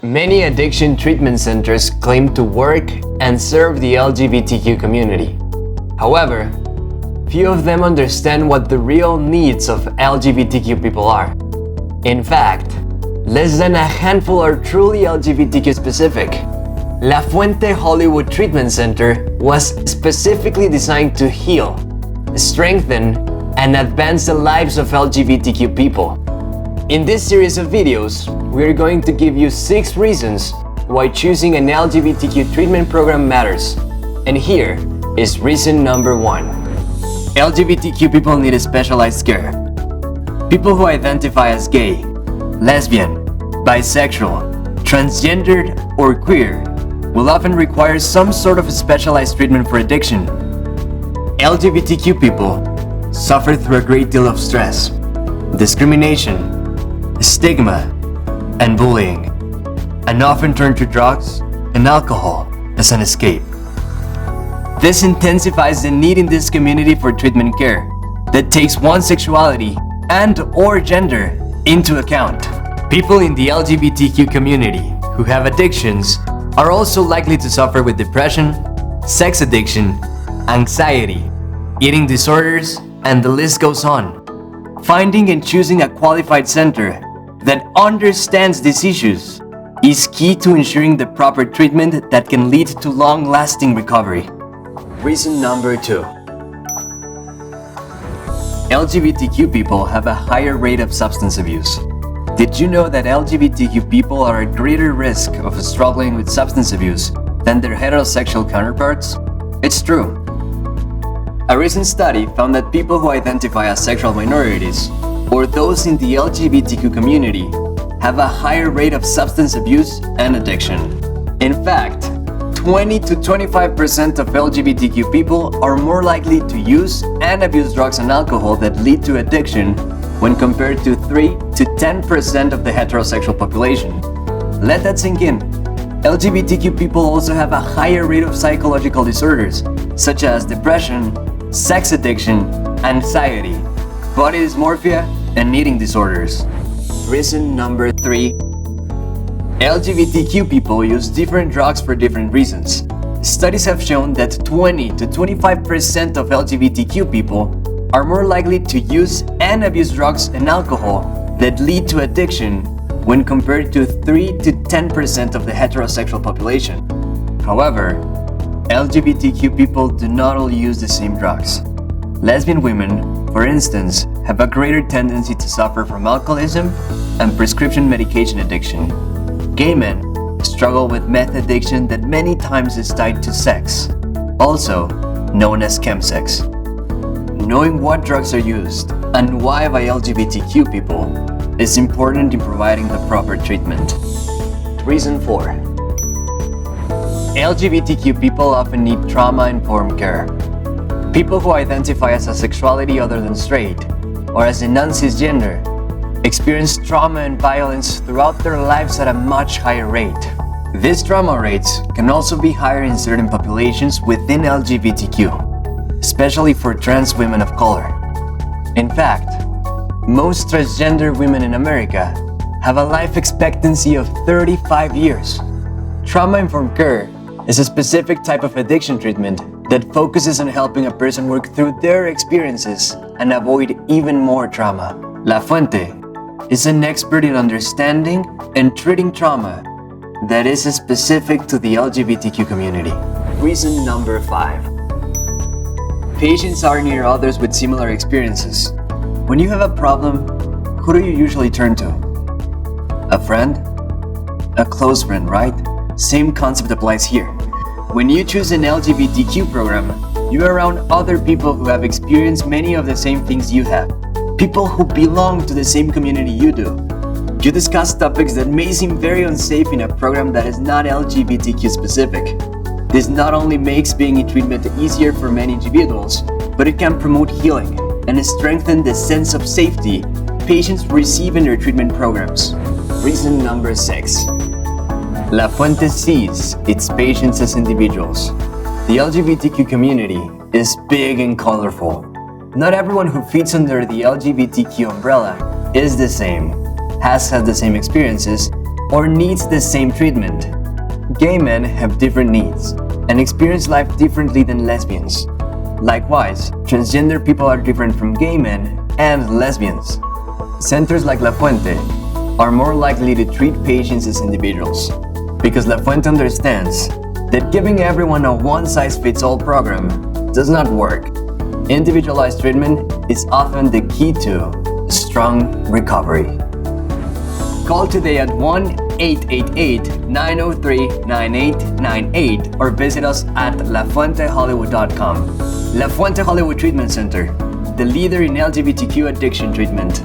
Many addiction treatment centers claim to work and serve the LGBTQ community. However, few of them understand what the real needs of LGBTQ people are. In fact, less than a handful are truly LGBTQ specific. La Fuente Hollywood Treatment Center was specifically designed to heal, strengthen, and advance the lives of LGBTQ people. In this series of videos, we are going to give you 6 reasons why choosing an LGBTQ treatment program matters. And here is reason number 1. LGBTQ people need specialized care. People who identify as gay, lesbian, bisexual, transgendered, or queer will often require some sort of specialized treatment for addiction. LGBTQ people suffer through a great deal of stress, discrimination, stigma, and bullying, and often turn to drugs and alcohol as an escape. This intensifies the need in this community for treatment care that takes one's sexuality and/or gender into account. People in the LGBTQ community who have addictions are also likely to suffer with depression, sex addiction, anxiety, eating disorders, and the list goes on. Finding and choosing a qualified center that understands these issues is key to ensuring the proper treatment that can lead to long-lasting recovery. Reason number 2. LGBTQ people have a higher rate of substance abuse. Did you know that LGBTQ people are at greater risk of struggling with substance abuse than their heterosexual counterparts? It's true. A recent study found that people who identify as sexual minorities or those in the LGBTQ community have a higher rate of substance abuse and addiction. In fact, 20 to 25% of LGBTQ people are more likely to use and abuse drugs and alcohol that lead to addiction when compared to 3 to 10% of the heterosexual population. Let that sink in. LGBTQ people also have a higher rate of psychological disorders, such as depression, sex addiction, anxiety, body dysmorphia, and eating disorders. Reason number 3. LGBTQ people use different drugs for different reasons. Studies have shown that 20 to 25% of LGBTQ people are more likely to use and abuse drugs and alcohol that lead to addiction when compared to 3 to 10% of the heterosexual population. However, LGBTQ people do not all use the same drugs. Lesbian women, for instance, have a greater tendency to suffer from alcoholism and prescription medication addiction. Gay men struggle with meth addiction that many times is tied to sex, also known as chemsex. Knowing what drugs are used and why by LGBTQ people is important in providing the proper treatment. Reason 4. LGBTQ people often need trauma-informed care. People who identify as a sexuality other than straight or as a non-cisgender experience trauma and violence throughout their lives at a much higher rate. These trauma rates can also be higher in certain populations within LGBTQ, especially for trans women of color. In fact, most transgender women in America have a life expectancy of 35 years. Trauma-informed care is a specific type of addiction treatment that focuses on helping a person work through their experiences and avoid even more trauma. La Fuente is an expert in understanding and treating trauma that is specific to the LGBTQ community. Reason number 5. Patients are near others with similar experiences. When you have a problem, who do you usually turn to? A friend? A close friend, right? Same concept applies here. When you choose an LGBTQ program, you are around other people who have experienced many of the same things you have. People who belong to the same community you do. You discuss topics that may seem very unsafe in a program that is not LGBTQ specific. This not only makes being in treatment easier for many individuals, but it can promote healing and strengthen the sense of safety patients receive in their treatment programs. Reason number 6. La Fuente sees its patients as individuals. The LGBTQ community is big and colorful. Not everyone who fits under the LGBTQ umbrella is the same, has had the same experiences, or needs the same treatment. Gay men have different needs and experience life differently than lesbians. Likewise, transgender people are different from gay men and lesbians. Centers like La Fuente are more likely to treat patients as individuals because La Fuente understands that giving everyone a one-size-fits-all program does not work. Individualized treatment is often the key to strong recovery. Call today at 1-888-903-9898 or visit us at lafuentehollywood.com. La Fuente Hollywood Treatment Center, the leader in LGBTQ addiction treatment.